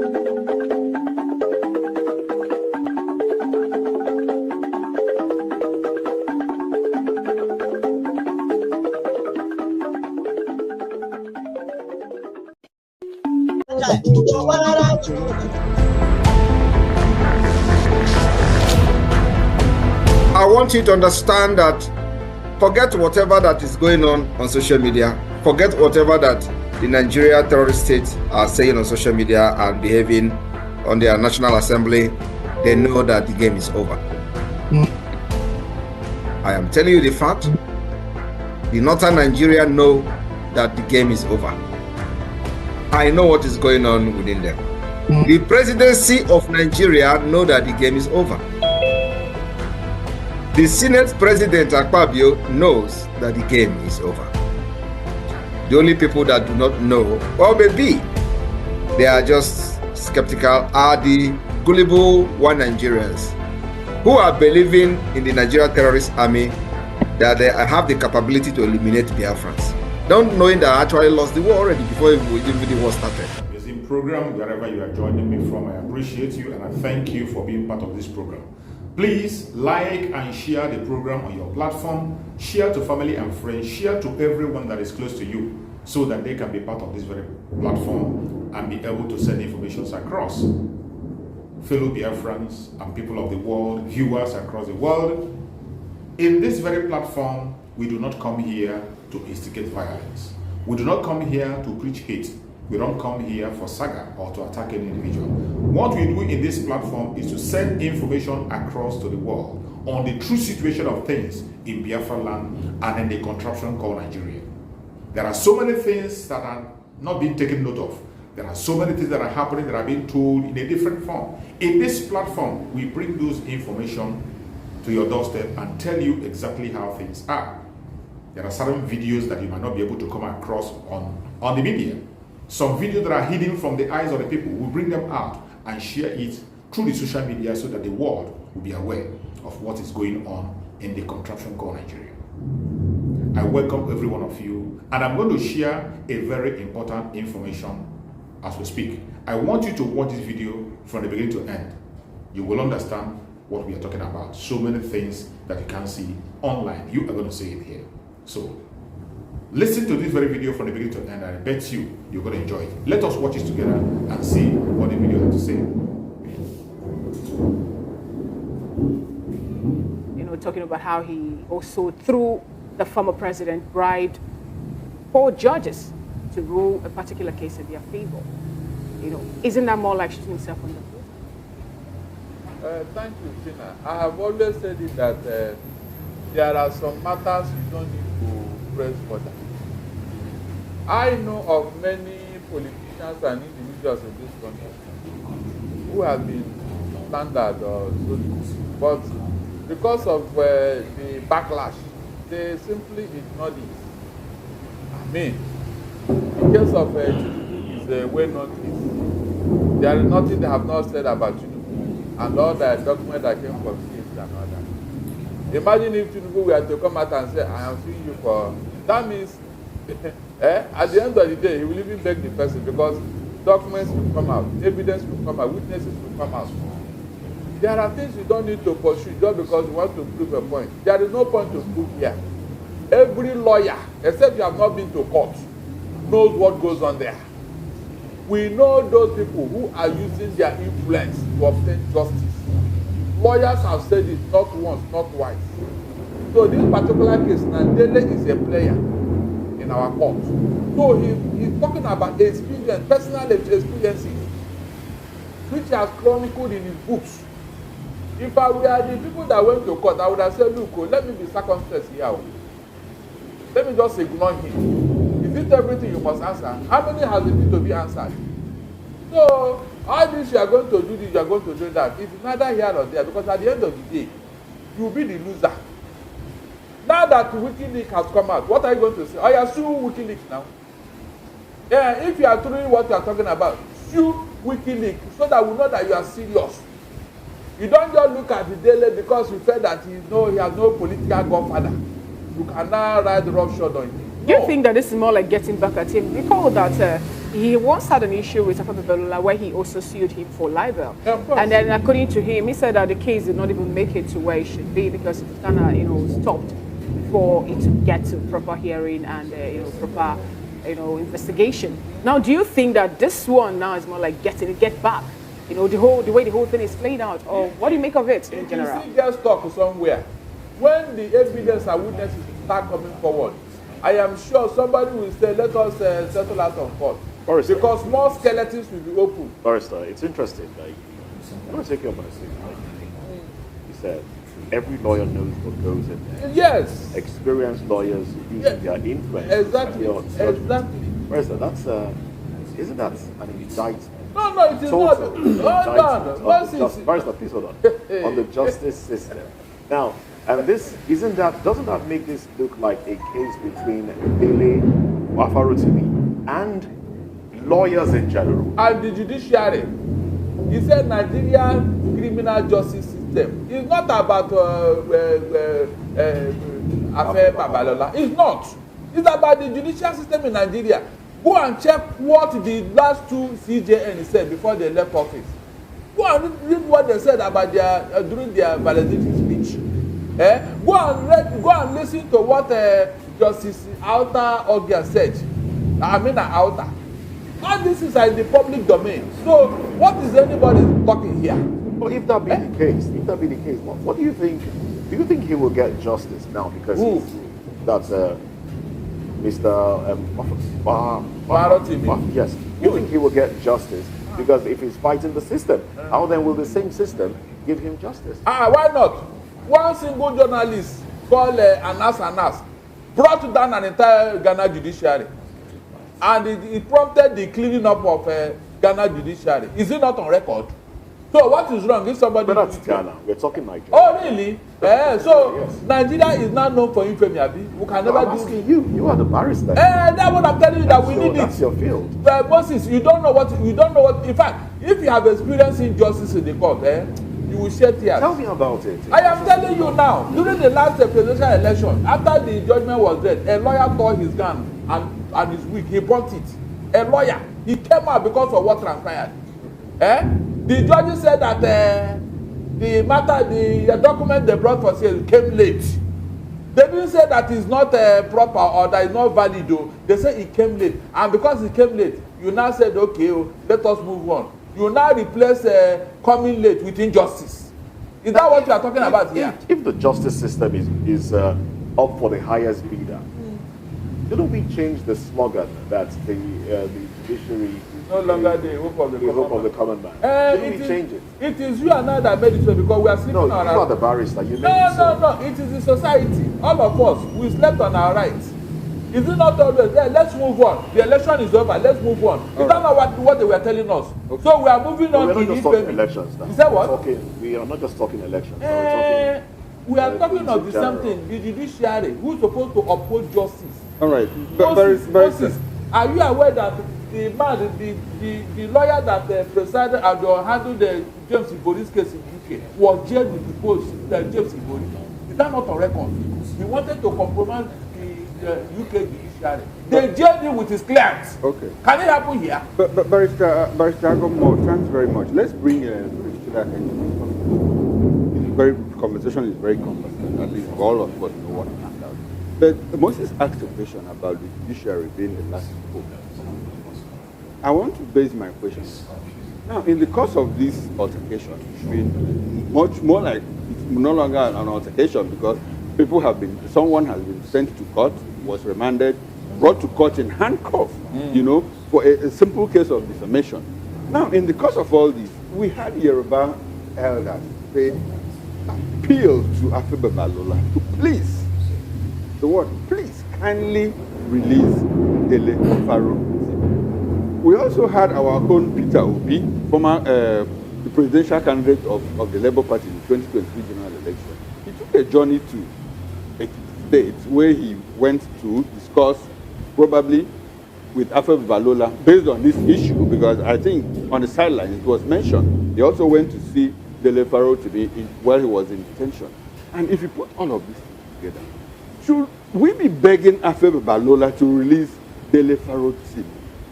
I want you to understand that forget whatever that is going on social media, forget whatever that the Nigeria terrorist states are saying on social media and behaving on their National Assembly. They know that the game is over. I am telling you the fact. The northern Nigeria know that the game is over. I know what is going on within them. The presidency of Nigeria know that the game is over. The Senate President Akpabio knows that the game is over. The only people that do not know, or maybe they are just skeptical, are the gullible one Nigerians who are believing in the Nigeria terrorist army that they have the capability to eliminate Biafrans, not knowing that I actually lost the war already before even the war started. It's in program, wherever you are joining me from, I appreciate you and I thank you for being part of this program. Please like and share the program on your platform, share to family and friends, share to everyone that is close to you so that they can be part of this very platform and be able to send information across. Fellow Biafrans and people of the world, viewers across the world, in this very platform, we do not come here to instigate violence. We do not come here to preach hate. We don't come here for saga or to attack any individual. What we do in this platform is to send information across to the world on the true situation of things in Biafra land and in the contraption called Nigeria. There are so many things that are not being taken note of. There are so many things that are happening that are being told in a different form. In this platform, we bring those information to your doorstep and tell you exactly how things are. There are certain videos that you might not be able to come across on the media. Some videos that are hidden from the eyes of the people, we bring them out and share it through the social media so that the world will be aware of what is going on in the contraption called Nigeria. I welcome every one of you, and I'm going to share a very important information as we speak. I want you to watch this video from the beginning to end. You will understand what we are talking about. So many things that you can't see online. You are going to see it here. So listen to this very video from the beginning to end, and I bet you're going to enjoy it. Let us watch it together and see what the video has to say. You know, talking about how he also, through the former president, bribed 4 judges to rule a particular case in their favor. You know, isn't that more like shooting himself on the foot? Thank you, Tina. I have always said it that there are some matters you don't need to press further. I know of many politicians and individuals in this country who have been standard or solid, but because of the backlash, they simply ignored it. I mean, in case of Tinubu is a well-known case. There is nothing they have not said about Tinubu and all the documents that came from states and all that. Imagine if Tinubu were to come out and say, I am suing you for... That means, at the end of the day, he will even beg the person because documents will come out, evidence will come out, witnesses will come out. There are things you don't need to pursue just because you want to prove a point. There is no point to prove here. Every lawyer, except you have not been to court, knows what goes on there. We know those people who are using their influence to obtain justice. Lawyers have said it not once, not twice. So this particular case, Nandele is a player in our court. So he's talking about experience, personal experiences, which he has chronicled in his books. If I were the people that went to court, I would have said, look, let me be circumspect here. Let me just ignore him. Is it everything you must answer? How many has it been to be answered? So, all this you are going to do this, you are going to do that. It's neither here nor there, because at the end of the day, you will be the loser. Now that WikiLeaks has come out, what are you going to say? Oh, you are suing WikiLeaks now. Yeah, if you are doing what you are talking about, sue WikiLeaks so that we know that you are serious. You don't just look at the daily because you feel that he has no political godfather. You can now ride roughshod on him. Do you think that this is more like getting back at him? Recall that he once had an issue with Afa Babalola where he also sued him for libel. Yeah, of course. And then according to him, he said that the case did not even make it to where it should be because it was kind of, stopped before it to get to proper hearing and, proper, investigation. Now, do you think that this one now is more like get back? The way the whole thing is played out, or what do you make of it in general? If you get stuck somewhere, when the evidence and witnesses start coming forward, I am sure somebody will say, let us settle out on court. Barrister. Because more skeletons will be open. Barrister, it's interesting. Like, I'm going to take you up on a thing. Like, you said, every lawyer knows what goes in there. Yes. Experienced lawyers using their influence. Exactly. Exactly. Barrister, that's, isn't that an indictment? No, it is not. Barrister, please hold on. On the justice system. Now, and this doesn't that make this look like a case between Dele, Wafarotimi, and lawyers in general? And the judiciary. He said Nigerian criminal justice system is not about Afe Babalola. It's not. It's about the judicial system in Nigeria. Go and check what the last two CJN said before they left office. Go and read what they said about their during their valedictory speech. Go and listen to what Justice Alta Ogia said. Alta. All this is in the public domain. So what is anybody talking here? But if that be the case, what do you think? Do you think he will get justice now because that's Mr. Yes. You think he will get justice because if he's fighting the system, how then will the same system give him justice? Why not? One single journalist called Anas brought down an entire Ghana judiciary, and it prompted the cleaning up of Ghana judiciary. Is it not on record? So what is wrong if somebody? But that's Ghana. We're talking Nigeria. Oh really? So yes. Nigeria is now known for infamy. We can never I'm asking you. You are the barrister. That's what I'm telling you. That we need it. That's your field. Moses, you don't know what. In fact, if you have experienced injustice in the court, you will shed tears. Tell me about it. I am telling you now. During the last presidential election, after the judgment was read, a lawyer tore his gun and his wig. He burnt it. A lawyer. He came out because of what transpired. The judges said that the document they brought for sale came late. They didn't say that it's not proper or that it's not valid. Though. They said it came late. And because it came late, you now said, okay, let us move on. You now replace coming late with injustice. Is that what you are talking about here? If the justice system is up for the highest bidder, shouldn't we change the slogan that the judiciary no longer the hope of the common man? Shouldn't we change it? It is you and I that made it so because we are sleeping on our rights. No, you are the barrister. You No. It is the society. All of us, we slept on our rights. Is it not always? Let's move on. The election is over. Let's move on. Is that not what they were telling us? Okay. So we are moving on. We're not just talking elections now. You said what? We are not just talking elections. We are talking of the same thing. The judiciary, who is supposed to uphold justice. All right. Justice. Are you aware that the lawyer that presided and handled the James Ibori's case in UK was jailed with the post James Ibori? Is that not on record? He wanted to compromise the UK judiciary. They jailed him with his clients. Okay. Can it happen here? But Barrister Agommo, thanks very much. Let's bring to that end. Conversation is very complex, at least for all of us know what happened out. But Moses asked a question about the judiciary being the last hope. I want to base my question. Now, in the course of this altercation, it's been much more like it's no longer an altercation because someone has been sent to court, was remanded, brought to court in handcuffs, for a simple case of defamation. Now, in the course of all this, we had Yoruba elders appeal to Afe Babalola to please kindly release Dele Faro. We also had our own Peter Obi, former the presidential candidate of the Labour Party in the 2023 general election. He took a journey to a state where he went to discuss probably with Afe Babalola based on this issue, because I think on the sidelines it was mentioned. He also went to see Dele Faro while he was in detention. And if you put all of this together, should we be begging Afe Babalola to release Dele Faro to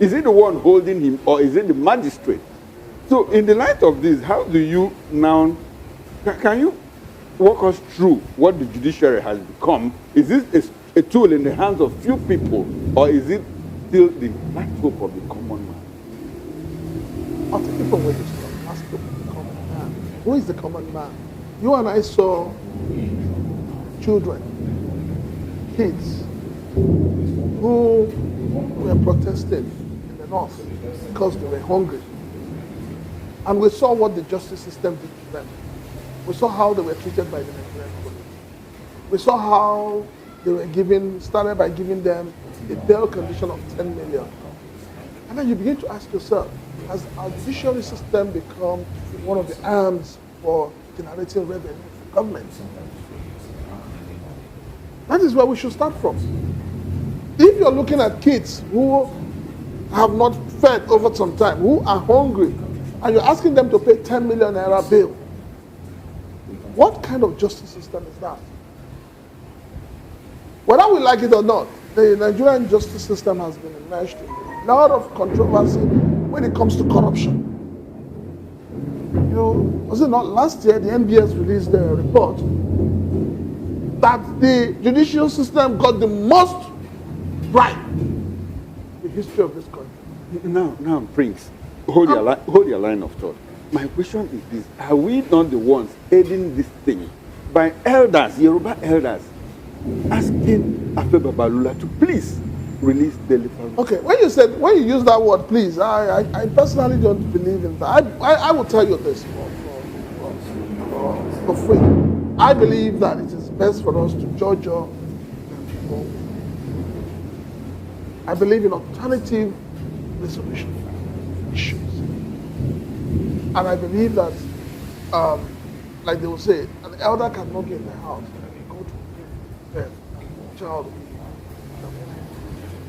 Is it the one holding him or is it the magistrate? So in the light of this, how do you now, can you walk us through what the judiciary has become? Is this a tool in the hands of few people, or is it still the last hope of the common man? I'll take it from where you start. Last hope of the common man. Who is the common man? You and I saw children, kids, who were protesting in the north because they were hungry. And we saw what the justice system did to them. We saw how they were treated by the Nigerian police. We saw how they were started by giving them a bail condition of 10 million. And then you begin to ask yourself, has our judiciary system become one of the arms for generating revenue for government? That is where we should start from. If you're looking at kids who have not fed over some time, who are hungry, and you're asking them to pay 10 million naira bail, what kind of justice system is that? Whether we like it or not, the Nigerian justice system has been immersed in a lot of controversy when it comes to corruption. You know, was it not last year the NBS released a report that the judicial system got the most bribe in the history of this country? Now, Prince, hold your line of thought. My question is this: are we not the ones aiding this thing by elders, Yoruba elders, asking Afe Babalula to please release daily family? Okay, when you use that word, please, I personally don't believe in that. I will tell you this for free. I believe that it is best for us to judge people. I believe in alternative resolution issues. And I believe that, like they will say, an elder cannot be in the house and go to bed, child.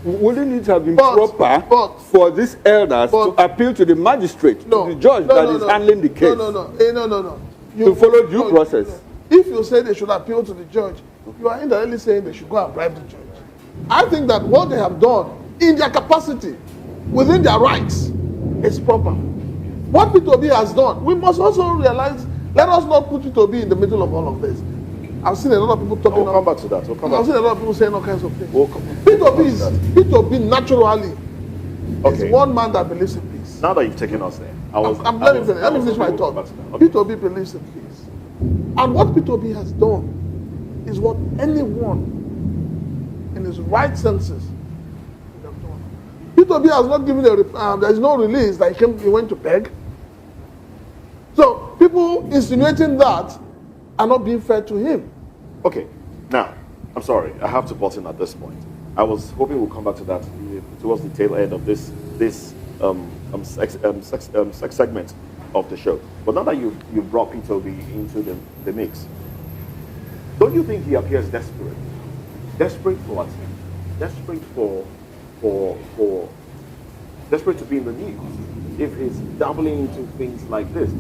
Wouldn't it have been proper for these elders to appeal to the magistrate, to the judge that is handling the case? No. To follow due process. No. If you say they should appeal to the judge, you are indirectly saying they should go and bribe the judge. I think that what they have done in their capacity, within their rights, is proper. What P2B has done, we must also realize, let us not put P2B in the middle of all of this. I've seen a lot of people talking We'll come back to that. I've seen a lot of people saying all kinds of things. P2B naturally is one man that believes in peace. Now that you've taken us there, let me finish my thought. P2B believes in peace. And what P2B has done is what anyone in his right senses would have done. P2B has not given there is no release that he went to beg. So people insinuating that are not being fair to him. Okay, now, I'm sorry, I have to butt in at this point. I was hoping we'll come back to that towards the tail end of this segment of the show. But now that you brought P2B into the mix, don't you think he appears desperate? Desperate for what? Desperate to be in the news. If he's dabbling into things like this,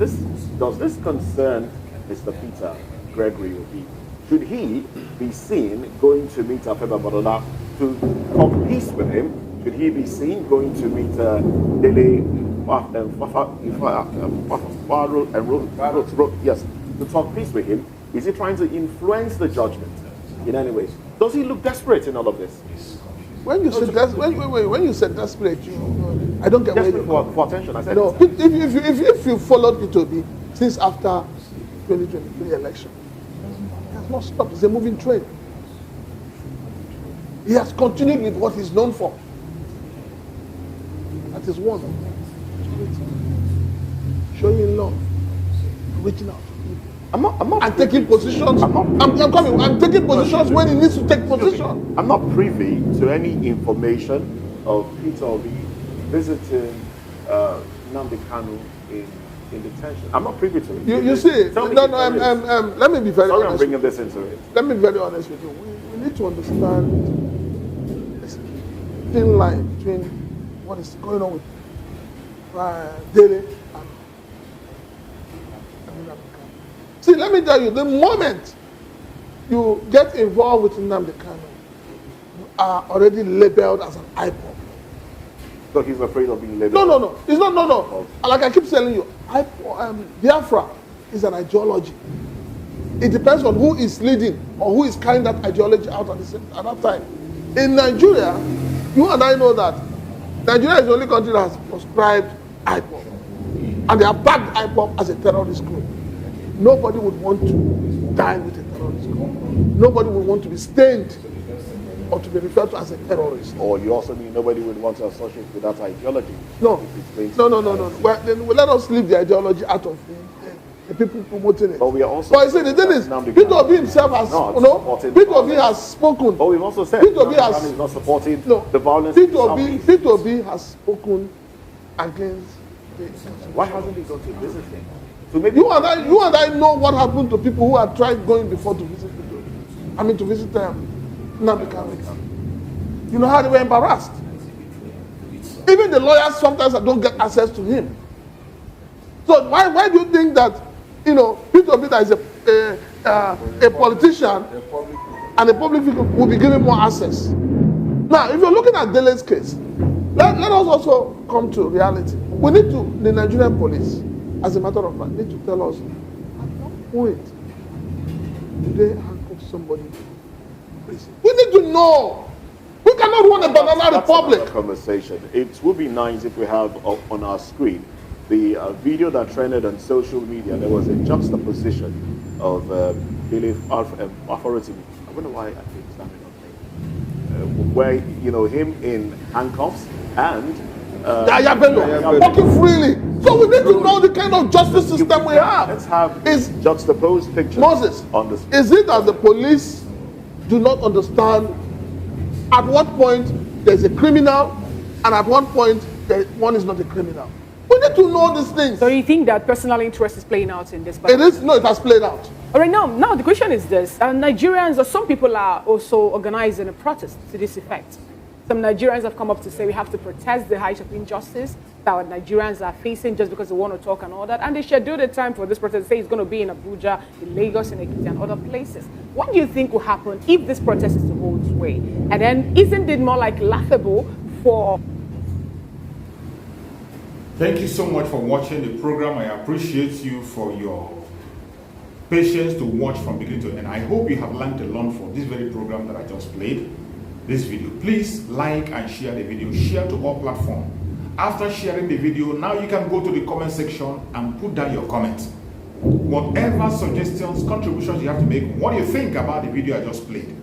does this concern Mr. Peter Gregory Obi? Should he be seen going to meet Afe Babalula to talk peace with him? Should he be seen going to meet Dele yes, to talk peace with him? Is he trying to influence the judgment in any way? Does he look desperate in all of this? When you said desperate, I don't get desperate for attention. I said no. If you followed P2B since after 2023 election, he has not stopped. It's a moving train. He has continued with what he's known for. That is one. Showing love, reaching out. I'm not and taking positions. I'm taking positions when he needs to take position. I'm not privy to any information of Peter Obi visiting Nnamdi Kanu in detention. I'm not privy to it. You see, let me be very honest. I'm bringing this into it. Let me be very honest with you. We need to understand this thin line between what is going on with Dele and Nnamdi Kanu. See, let me tell you, the moment you get involved with Nnamdi Kanu, you are already labeled as an IPOB. So he's afraid of being labeled. No. It's not, no. Like I keep telling you, Biafra is an ideology. It depends on who is leading or who is carrying that ideology out at that time. In Nigeria, you and I know that Nigeria is the only country that has proscribed IPOB. And they have tagged IPOB as a terrorist group. Nobody would want to die with a terrorist group. Nobody would want to be stained or to be referred to as a terrorist. Or you also mean nobody would want to associate with that ideology? No. Well, then let us leave the ideology out of the people promoting it. But we are also. But you see, the thing is, Peter Obi himself has, Peter Obi has spoken. But we've also said Peter Obi is not supporting the violence. Peter Obi has spoken against. Why hasn't he gone to visit him? So maybe you and I know what happened to people who had tried going before to visit Peter. I mean, to visit them. You know how they were embarrassed. Even the lawyers sometimes don't get access to him. So why do you think that Peter Obi is a politician and a public figure will be given more access? Now, if you're looking at Dele's case, let us also come to reality. We need to, the Nigerian police, as a matter of fact, need to tell us at what point do they handcuff somebody? We need to know. We cannot run a banana republic. Conversation. It would be nice if we have on our screen the video that trended on social media. There was a juxtaposition of Billy Authority. I wonder why I think it's that where him in handcuffs and walking freely. So we need to know the kind of justice system we have. Let's have juxtaposed pictures. Moses, on the screen. Is it that the police do not understand at what point there's a criminal and at what point one is not a criminal? We need to know these things. So you think that personal interest is playing out in this? It is. No, it has played out. All right, now the question is this. Nigerians, or some people are also organizing a protest to this effect. Some Nigerians have come up to say we have to protest the height of injustice that Nigerians are facing just because they want to talk and all that. And they scheduled a time for this protest. They say it's going to be in Abuja, in Lagos, in Ekiti, and other places. What do you think will happen if this protest is to hold sway? And then isn't it more like laughable for... Thank you so much for watching the program. I appreciate you for your patience to watch from beginning to end. I hope you have learned a lot from this very program that I just played, this video. Please like and share the video. Share to all platforms. After sharing the video, now you can go to the comment section and put down your comments. Whatever suggestions, contributions you have to make, what do you think about the video I just played?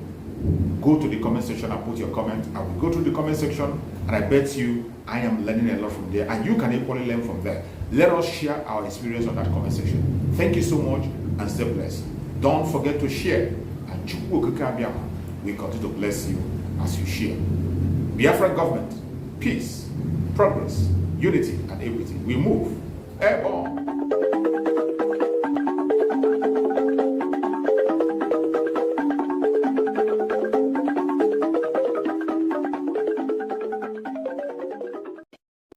Go to the comment section and put your comment. I will go to the comment section and I bet you I am learning a lot from there and you can equally learn from there. Let us share our experience on that comment section. Thank you so much and stay blessed. Don't forget to share and we continue to bless you as you share. Biafra government, peace, progress, unity and equity. We move airborne.